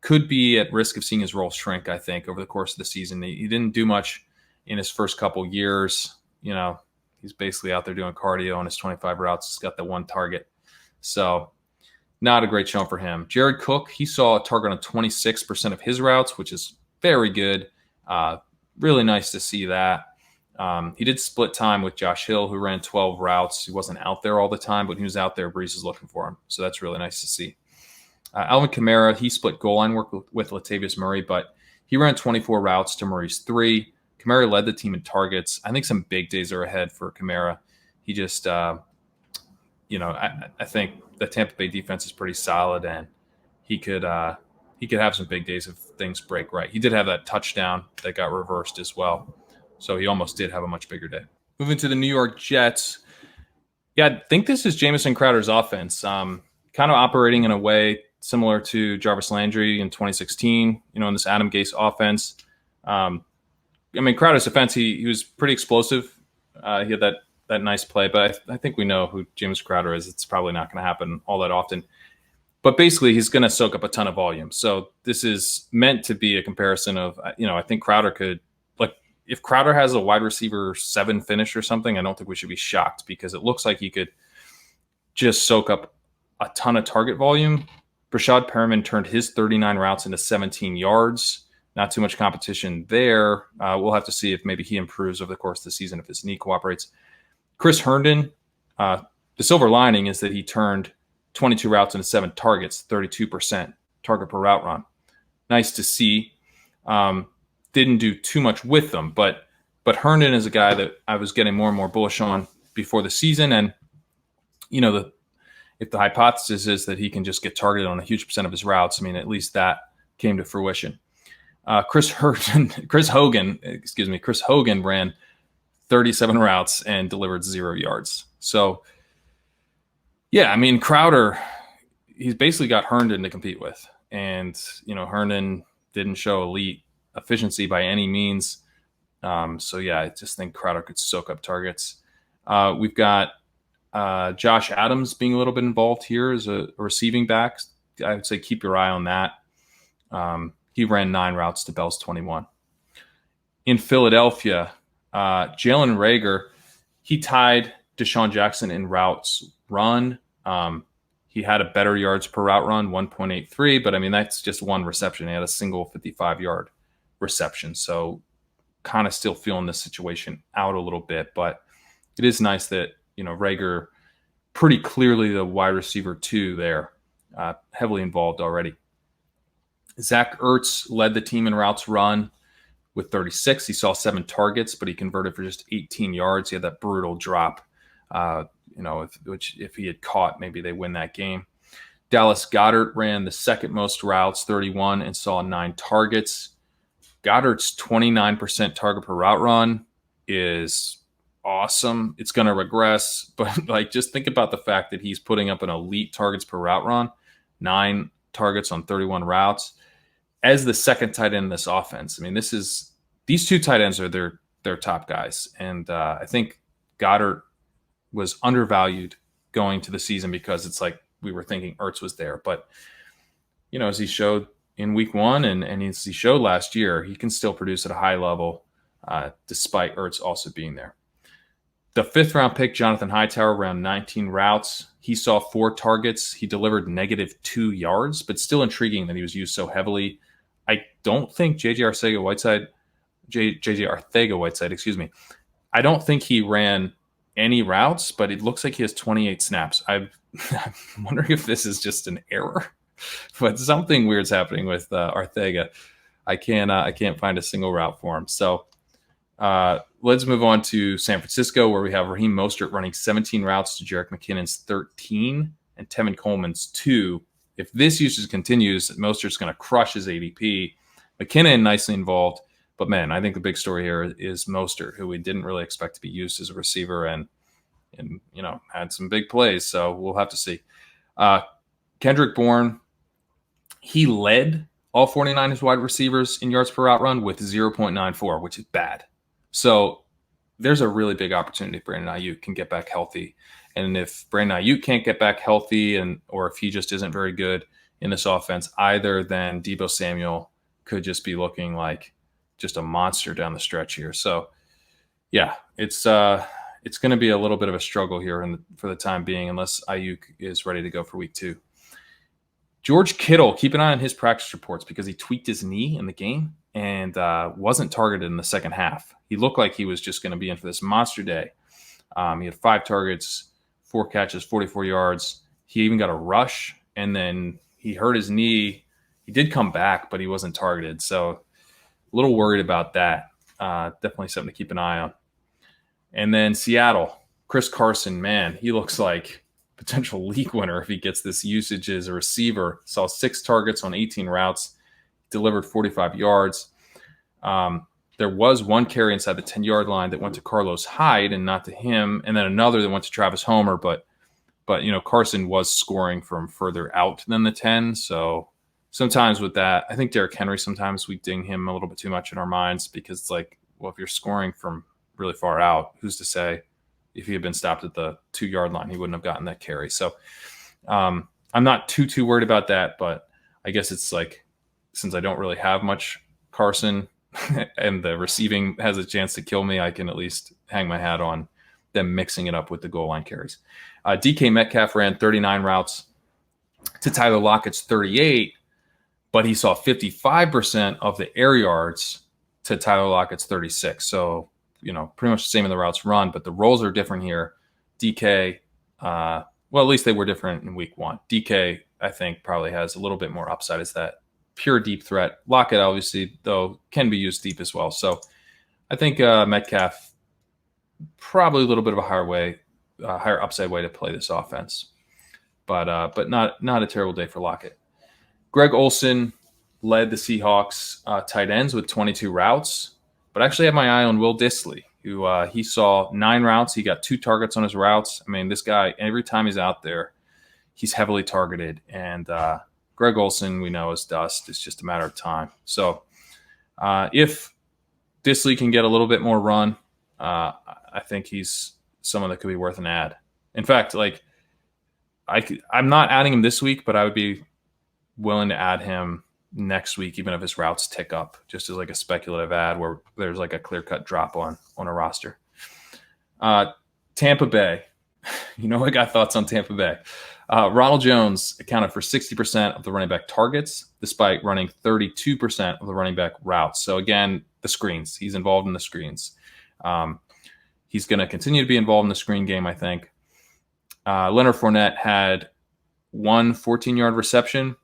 Could be at risk of seeing his role shrink, I think, over the course of the season. He didn't do much in his first couple years. He's basically out there doing cardio on his 25 routes. He's got the one target. So not a great show for him. Jared Cook, he saw a target on 26% of his routes, which is very good. Really nice to see that. He did split time with Josh Hill, who ran 12 routes. He wasn't out there all the time, but he was out there. Breeze is looking for him. So that's really nice to see. Alvin Kamara, he split goal line work with Latavius Murray, but he ran 24 routes to Murray's 3. Kamara led the team in targets. I think some big days are ahead for Kamara. He just, I think the Tampa Bay defense is pretty solid, and he could have some big days if things break right. He did have that touchdown that got reversed as well. So he almost did have a much bigger day. Moving to the New York Jets. Yeah, I think this is Jamison Crowder's offense. Kind of operating in a way similar to Jarvis Landry in 2016, in this Adam Gase offense. Crowder's offense, he was pretty explosive. He had that nice play, but I think we know who James Crowder is. It's probably not going to happen all that often. But basically, he's going to soak up a ton of volume. So this is meant to be a comparison of, I think Crowder could, if Crowder has a wide receiver 7 finish or something, I don't think we should be shocked because it looks like he could just soak up a ton of target volume. Brashad Perriman turned his 39 routes into 17 yards. Not too much competition there. We'll have to see if maybe he improves over the course of the season if his knee cooperates. Chris Herndon, the silver lining is that he turned 22 routes into 7 targets, 32% target per route run. Nice to see. Didn't do too much with them, but Herndon is a guy that I was getting more and more bullish on before the season. And, if the hypothesis is that he can just get targeted on a huge percent of his routes, at least that came to fruition. Chris Hogan ran 37 routes and delivered 0 yards. So, yeah, Crowder, he's basically got Herndon to compete with. And, Herndon didn't show elite efficiency by any means. So, yeah, I just think Crowder could soak up targets. We've got Josh Adams being a little bit involved here as a receiving back. I would say keep your eye on that. He ran 9 routes to Bell's 21. In Philadelphia, Jalen Reagor, he tied Deshaun Jackson in routes run. He had a better yards per route run, 1.83, but that's just one reception. He had a single 55-yard reception. So kind of still feeling this situation out a little bit, but it is nice that, Reagor pretty clearly the wide receiver 2 there, heavily involved already. Zach Ertz led the team in routes run with 36. He saw 7 targets, but he converted for just 18 yards. He had that brutal drop, which if he had caught, maybe they win that game. Dallas Goedert ran the second most routes, 31, and saw 9 targets. Goddard's 29% target per route run is awesome. It's going to regress, but just think about the fact that he's putting up an elite targets per route run, 9 targets on 31 routes as the second tight end in this offense. These 2 tight ends are their top guys. And I think Goddard was undervalued going to the season because it's like we were thinking Ertz was there. But, as he showed in week 1 and as he showed last year, he can still produce at a high level despite Ertz also being there. The 5th-round pick, Jonathan Hightower, ran 19 routes. He saw 4 targets. He delivered -2 yards, but still intriguing that he was used so heavily. I don't think J.J. Arcega-Whiteside, I don't think he ran any routes, but it looks like he has 28 snaps. I'm wondering if this is just an error, but something weird's happening with Arcega. I can't find a single route for him. So let's move on to San Francisco, where we have Raheem Mostert running 17 routes to Jerick McKinnon's 13 and Tevin Coleman's 2. If this usage continues, Mostert's going to crush his ADP. McKinnon nicely involved, but man, I think the big story here is Mostert, who we didn't really expect to be used as a receiver and had some big plays. So we'll have to see. Kendrick Bourne, he led all 49ers wide receivers in yards per route run with 0.94, which is bad. So there's a really big opportunity if Brandon Ayuk can get back healthy. And if Brandon Ayuk can't get back healthy, or if he just isn't very good in this offense either, then Deebo Samuel could just be looking like just a monster down the stretch here. So yeah, it's going to be a little bit of a struggle here for the time being, unless Ayuk is ready to go for week 2. George Kittle, keep an eye on his practice reports because he tweaked his knee in the game and wasn't targeted in the second half. He looked like he was just going to be in for this monster day. He had 5 targets, 4 catches, 44 yards. He even got a rush, and then he hurt his knee. He did come back, but he wasn't targeted. So a little worried about that. Definitely something to keep an eye on. And then Seattle, Chris Carson, man, he looks like potential league winner if he gets this usage as a receiver. Saw 6 targets on 18 routes, delivered 45 yards. There was 1 carry inside the 10-yard line that went to Carlos Hyde and not to him, and then another that went to Travis Homer. But Carson was scoring from further out than the 10. So sometimes with that, I think Derrick Henry, sometimes we ding him a little bit too much in our minds because it's like, well, if you're scoring from really far out, who's to say if he had been stopped at the 2-yard line, he wouldn't have gotten that carry. So I'm not too worried about that, but I guess it's like, since I don't really have much Carson and the receiving has a chance to kill me, I can at least hang my hat on them mixing it up with the goal line carries. DK Metcalf ran 39 routes to Tyler Lockett's 38, but he saw 55% of the air yards to Tyler Lockett's 36. So, pretty much the same in the routes run, but the roles are different here. DK, at least they were different in week 1. DK, I think, probably has a little bit more upside as that pure deep threat. Lockett, obviously, though, can be used deep as well. So I think Metcalf, probably a little bit of a higher upside way to play this offense, but not a terrible day for Lockett. Greg Olsen led the Seahawks tight ends with 22 routes. But I actually have my eye on Will Dissly, who he saw 9 routes. He got 2 targets on his routes. I mean, this guy, every time he's out there, he's heavily targeted. And Greg Olsen, we know, is dust. It's just a matter of time. So if Dissly can get a little bit more run, I think he's someone that could be worth an add. In fact, I'm not adding him this week, but I would be willing to add him next week, even if his routes tick up, just as like a speculative ad where there's like a clear-cut drop on a roster. Tampa Bay. I got thoughts on Tampa Bay. Ronald Jones accounted for 60% of the running back targets, despite running 32% of the running back routes. So again, the screens. He's involved in the screens. He's going to continue to be involved in the screen game, I think. Leonard Fournette had 1 14-yard reception,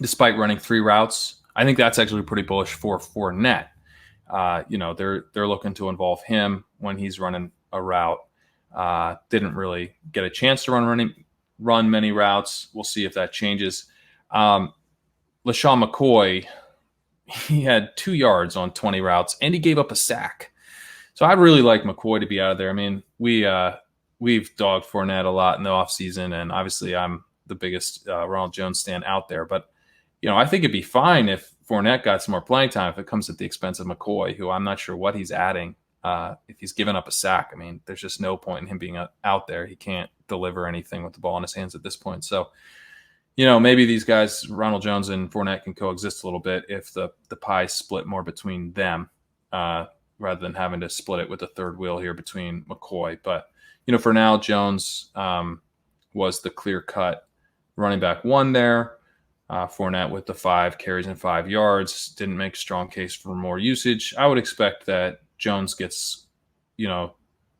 despite running 3 routes. I think that's actually pretty bullish for Fournette. They're looking to involve him when he's running a route. Didn't really get a chance to run many routes. We'll see if that changes. Lesean McCoy, he had 2 yards on 20 routes, and he gave up a sack. So I'd really like McCoy to be out of there. I mean, we've dogged Fournette a lot in the offseason, and obviously I'm the biggest Ronald Jones stan out there. But I think it'd be fine if Fournette got some more playing time if it comes at the expense of McCoy, who I'm not sure what he's adding. If he's given up a sack, I mean, there's just no point in him being out there. He can't deliver anything with the ball in his hands at this point. So, maybe these guys, Ronald Jones and Fournette, can coexist a little bit if the pie split more between them rather than having to split it with a third wheel here between McCoy. But, for now, Jones was the clear-cut running back 1 there. Fournette with the 5 carries and 5 yards didn't make a strong case for more usage. I would expect that Jones gets,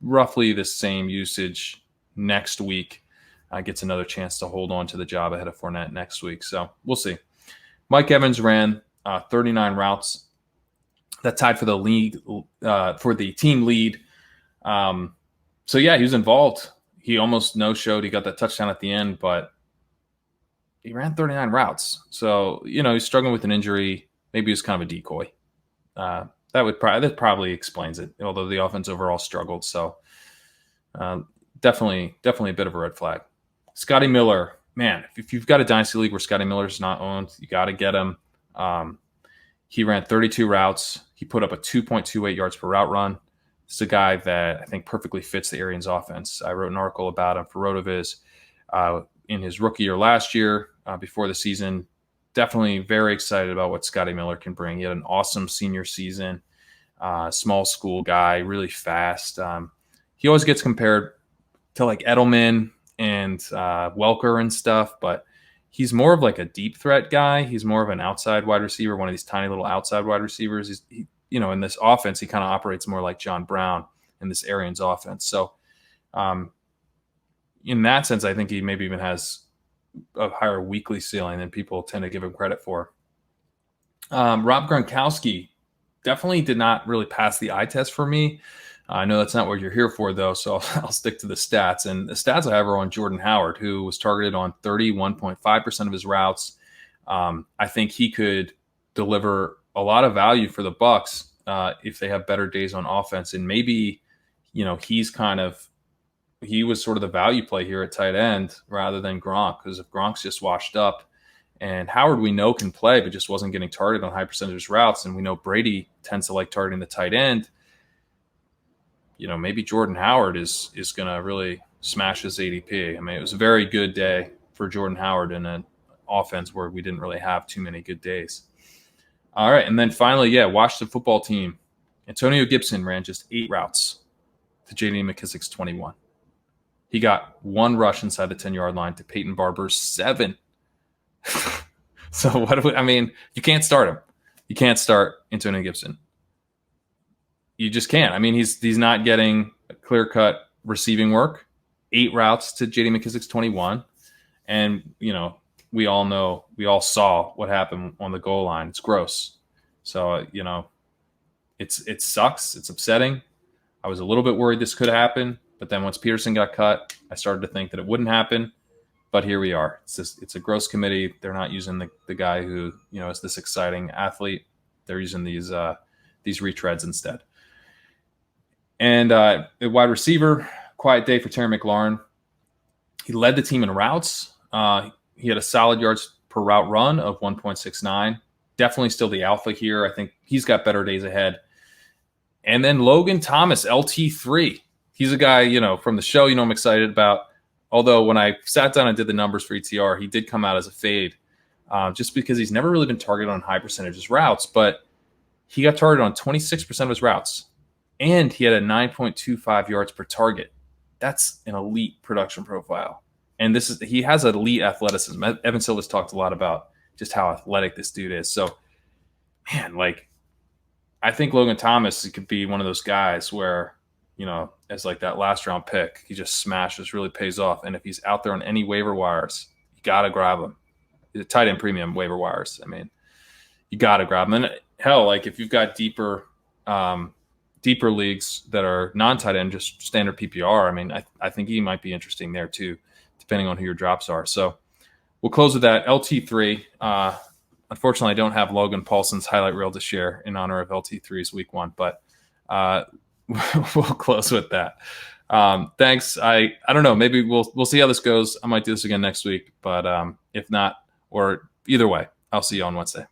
roughly the same usage next week. Gets another chance to hold on to the job ahead of Fournette next week. So we'll see. Mike Evans ran 39 routes. That tied for the league, for the team lead. So yeah, he was involved. He almost no-showed. He got that touchdown at the end, but he ran 39 routes. So, he's struggling with an injury. Maybe he was kind of a decoy. That probably explains it, although the offense overall struggled. So definitely a bit of a red flag. Scottie Miller, man, if you've got a dynasty league where Scottie Miller's not owned, you got to get him. He ran 32 routes. He put up a 2.28 yards per route run. It's a guy that I think perfectly fits the Arians offense. I wrote an article about him for Rotoviz in his rookie year last year before the season. Definitely very excited about what Scottie Miller can bring. He had an awesome senior season, small school guy, really fast. He always gets compared to like Edelman and Welker and stuff, but he's more of like a deep threat guy. He's more of an outside wide receiver, one of these tiny little outside wide receivers. In this offense, he kind of operates more like John Brown in this Arians offense. So in that sense, I think he maybe even has a higher weekly ceiling than people tend to give him credit for. Rob Gronkowski definitely did not really pass the eye test for me. I know that's not what you're here for, though, so I'll stick to the stats. And the stats I have are on Jordan Howard, who was targeted on 31.5% of his routes. I think he could deliver a lot of value for the Bucs if they have better days on offense. And maybe, he was sort of the value play here at tight end rather than Gronk, because if Gronk's just washed up and Howard we know can play but just wasn't getting targeted on high percentage routes, and we know Brady tends to like targeting the tight end, maybe Jordan Howard is going to really smash his ADP. I mean, it was a very good day for Jordan Howard in an offense where we didn't really have too many good days. All right, and then finally, Washington football team. Antonio Gibson ran just 8 routes to J.D. McKissic's 21. He got 1 rush inside the 10-yard line to Peyton Barber's 7. So you can't start him. You can't start Antonio Gibson. You just can't. I mean, he's not getting clear-cut receiving work. 8 routes to J.D. McKissic's 21. And, we all saw what happened on the goal line. It's gross. So, it sucks. It's upsetting. I was a little bit worried this could happen. But then once Peterson got cut, I started to think that it wouldn't happen. But here we are. It's a gross committee. They're not using the guy who, is this exciting athlete. They're using these retreads instead. And wide receiver, quiet day for Terry McLaurin. He led the team in routes. He had a solid yards per route run of 1.69. Definitely still the alpha here. I think he's got better days ahead. And then Logan Thomas, LT3. He's a guy, from the show, I'm excited about. Although when I sat down and did the numbers for ETR, he did come out as a fade just because he's never really been targeted on high percentages routes. But he got targeted on 26% of his routes. And he had a 9.25 yards per target. That's an elite production profile. And he has elite athleticism. Evan Silva's talked a lot about just how athletic this dude is. So, man, I think Logan Thomas could be one of those guys where, as that last round pick, he just smashes, really pays off. And if he's out there on any waiver wires, you got to grab him. The tight end premium waiver wires. I mean, you got to grab him. And hell, if you've got deeper leagues that are non-tight end, just standard PPR, I mean, I think he might be interesting there too, depending on who your drops are. So we'll close with that. LT3. Unfortunately, I don't have Logan Paulson's highlight reel to share in honor of LT3's week 1, but we'll close with that. Thanks. I don't know. Maybe we'll see how this goes. I might do this again next week, but if not, or either way, I'll see you on Wednesday.